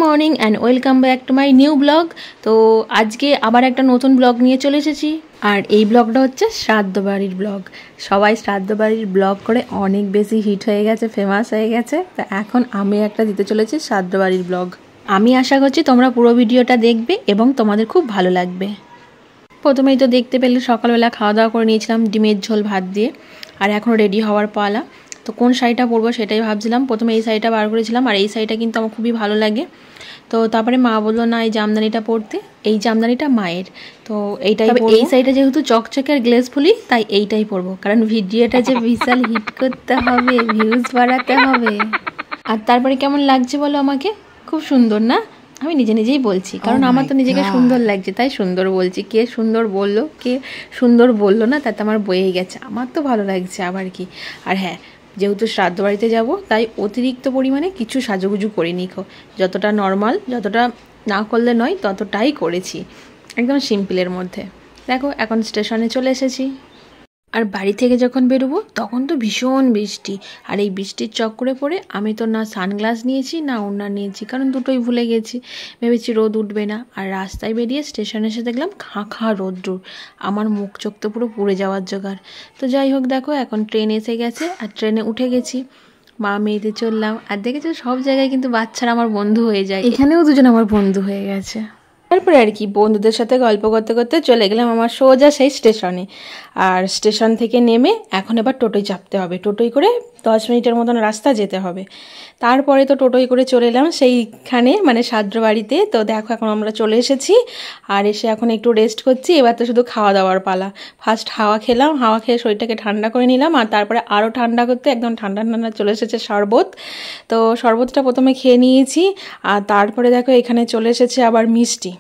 Morning and welcome back to my new blog. তো আজকে আবার একটা নতুন ব্লগ নিয়ে চলে এসেছি। আর এই ব্লগটা হচ্ছে শ্রাদ্ধ বাড়ির ব্লগ। সবাই শ্রাদ্ধ বাড়ির ব্লগ করে অনেক বেশি হিট হয়ে গেছে, ফেমাস হয়ে গেছে। তো এখন আমি একটা দিতে চলেছি শ্রাদ্ধ বাড়ির ব্লগ। আমি আশা করছি তোমরা পুরো ভিডিওটা দেখবে এবং তোমাদের খুব ভালো লাগবে। প্রথমেই তো দেখতে পেলে সকালবেলা খাওয়া দাওয়া করে নিয়েছিলাম ডিমের ঝোল ভাত দিয়ে। আর এখন রেডি হওয়ার পালা। তো কোন শাড়িটা পরবো সেটাই ভাবছিলাম। প্রথমে এই শাড়িটা বার করেছিলাম, আর এই শাড়িটা কিন্তু আমার খুবই ভালো লাগে। তো তারপরে মা বললো না এই জামদানিটা পরতে, এই জামদানিটা মায়ের। তো এইটাই, এই শাড়িটা যেহেতু চকচকে আর গ্লেসফুলি, তাই এইটাই পরবো। কারণ ভিডিওটা যে বিশাল হিট করতে হবে, ভিউজ বাড়াতে হবে। আর তারপরে কেমন লাগছে বলো আমাকে? খুব সুন্দর না? আমি নিজে নিজেই বলছি, কারণ আমার তো নিজেকে সুন্দর লাগছে তাই সুন্দর বলছি। কে সুন্দর বললো, কে সুন্দর বললো না, তাতে আমার বয়েই গেছে। আমার তো ভালো লাগছে আবার কি। আর হ্যাঁ, যেহেতু শ্রাদ্ধ বাড়িতে যাবো তাই অতিরিক্ত পরিমাণে কিছু সাজুগুজু করিনি। যতটা নর্মাল, যতটা না করলে নয় ততটাই করেছি, একদম সিম্পলের মধ্যে। দেখো এখন স্টেশনে চলে এসেছি। আর বাড়ি থেকে যখন বেরোবো তখন তো ভীষণ বৃষ্টি। আর এই বৃষ্টির চক্করে পড়ে আমি তো না সানগ্লাস নিয়েছি না ওড়না নিয়েছি, কারণ দুটোই ভুলে গেছি। ভেবেছি রোদ উঠবে না, আর রাস্তায় বেরিয়ে স্টেশনে এসে দেখলাম খাঁ খাঁ রোদ্দুর। আমার মুখ চোখ তো পুরো পুড়ে যাওয়ার জোগাড়। তো যাই হোক, দেখো এখন ট্রেন এসে গেছে আর ট্রেনে উঠে গেছি। মা মেয়েতে চললাম। আর দেখেছো সব জায়গায় কিন্তু বাচ্চারা আমার বন্ধু হয়ে যায়, এখানেও দুজন আমার বন্ধু হয়ে গেছে। তারপরে আর কি বন্ধুদের সাথে গল্প করতে করতে চলে গেলাম আমার সোজা সেই স্টেশনে। আর স্টেশন থেকে নেমে এখন এবার টোটোয় চাপতে হবে। টোটোয় করে 10 মিনিটের মতন রাস্তা যেতে হবে। তারপরে তো টোটোয় করে চলে এলাম সেইখানে, মানে শ্রাদ্ধ বাড়িতে। তো দেখো এখন আমরা চলে এসেছি। আর এসে এখন একটু রেস্ট করছি। এবার তো শুধু খাওয়া দাওয়ার পালা। ফার্স্ট হাওয়া খেলাম, হাওয়া খেয়ে শরীরটাকে ঠান্ডা করে নিলাম। আর তারপরে আরও ঠান্ডা করতে একদম ঠান্ডা ঠান্ডা চলে এসেছে শরবত। তো শরবতটা প্রথমে খেয়ে নিয়েছি। আর তারপরে দেখো এখানে চলে এসেছে আবার মিষ্টি।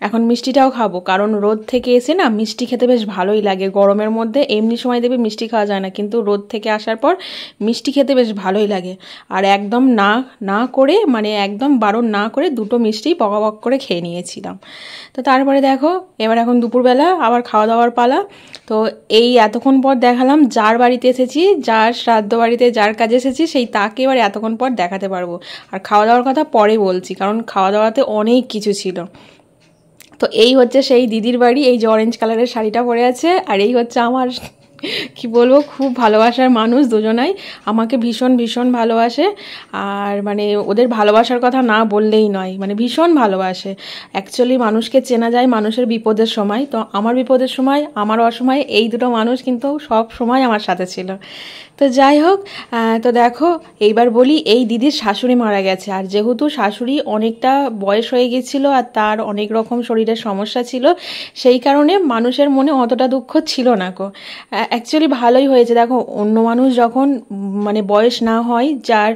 এখন মিষ্টিটাও খাবো, কারণ রোদ থেকে এসে না মিষ্টি খেতে বেশ ভালোই লাগে গরমের মধ্যে। এমনি সময় দেবে মিষ্টি খাওয়া যায় না, কিন্তু রোদ থেকে আসার পর মিষ্টি খেতে বেশ ভালোই লাগে। আর একদম না করে, মানে একদম বারণ না করে দুটো মিষ্টি পক করে খেয়ে নিয়েছিলাম। তো তারপরে দেখো এবার এখন দুপুরবেলা আবার খাওয়া দাওয়ার পালা। তো এই এতক্ষণ পর দেখালাম যার বাড়িতে এসেছি, যার শ্রাদ্ধ বাড়িতে যার কাজে এসেছি, সেই তাকে এবার এতক্ষণ পর দেখাতে পারবো। আর খাওয়া দাওয়ার কথা পরে বলছি, কারণ খাওয়া দাওয়াতে অনেক কিছু ছিল। তো এই হচ্ছে সেই দিদির বাড়ি। এই যে অরেঞ্জ কালারের শাড়িটা পরে আছে। আর এই হচ্ছে আমার কি বলবো, খুব ভালোবাসার মানুষ দুজনাই। আমাকে ভীষণ ভীষণ ভালোবাসে। আর মানে ওদের ভালোবাসার কথা না বললেই নয়, মানে ভীষণ ভালোবাসে। অ্যাকচুয়ালি মানুষকে চেনা যায় মানুষের বিপদের সময়। তো আমার বিপদের সময়, আমার অসময়ে এই দুটো মানুষ কিন্তু সব সময় আমার সাথে ছিল। তো যাই হোক, তো দেখো এইবার বলি, এই দিদির শাশুড়ি মারা গেছে। আর যেহেতু শাশুড়ি অনেকটা বয়স হয়ে গেছিলো আর তার অনেক রকম শরীরের সমস্যা ছিল, সেই কারণে মানুষের মনে অতটা দুঃখ ছিল না গো। অ্যাকচুয়ালি ভালোই হয়েছে। দেখো অন্য মানুষ যখন মানে বয়স না হয়, যার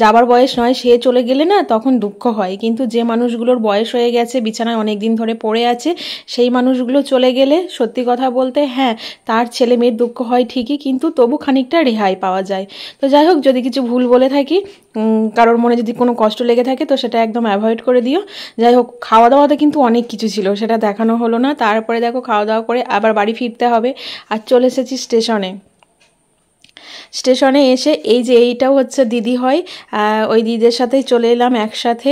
যাবার বয়স নয়, সে চলে গেলে না তখন দুঃখ হয়। কিন্তু যে মানুষগুলোর বয়স হয়ে গেছে, বিছানায় অনেক দিন ধরে পড়ে আছে, সেই মানুষগুলো চলে গেলে সত্যি কথা বলতে হ্যাঁ, তার ছেলে মেয়ের দুঃখ হয় ঠিকই, কিন্তু তবু খানিকটা রেহাই পাওয়া যায়। তো যাই হোক, যদি কিছু ভুল বলে থাকি, কারোর মনে যদি কোনো কষ্ট লেগে থাকে, তো সেটা একদম অ্যাভয়েড করে দিও। যাই হোক, খাওয়া দাওয়াতে কিন্তু অনেক কিছু ছিল, সেটা দেখানো হলো না। তারপরে দেখো খাওয়া দাওয়া করে আবার বাড়ি ফিরতে হবে। আর চলে এসেছি স্টেশনে। স্টেশনে এসে এই যে এইটাও হচ্ছে দিদি হয়, ওই দিদির সাথেই চলে এলাম একসাথে।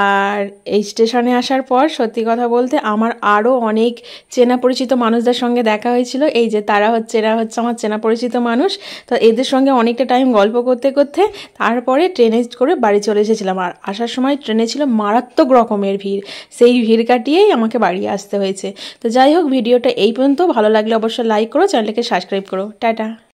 আর এই স্টেশনে আসার পর সত্যি কথা বলতে আমার আরও অনেক চেনা পরিচিত মানুষদের সঙ্গে দেখা হয়েছিল। এই যে এরা হচ্ছে আমার চেনা পরিচিত মানুষ। তো এদের সঙ্গে অনেকটা টাইম গল্প করতে করতে তারপরে ট্রেনে করে বাড়ি চলে এসেছিলাম। আর আসার সময় ট্রেনে ছিল মারাত্মক রকমের ভিড়, সেই ভিড় কাটিয়েই আমাকে বাড়ি আসতে হয়েছে। তো যাই হোক, ভিডিওটা এই পর্যন্ত। ভালো লাগলে অবশ্যই লাইক করো, চ্যানেলটাকে সাবস্ক্রাইব করো। টাটা।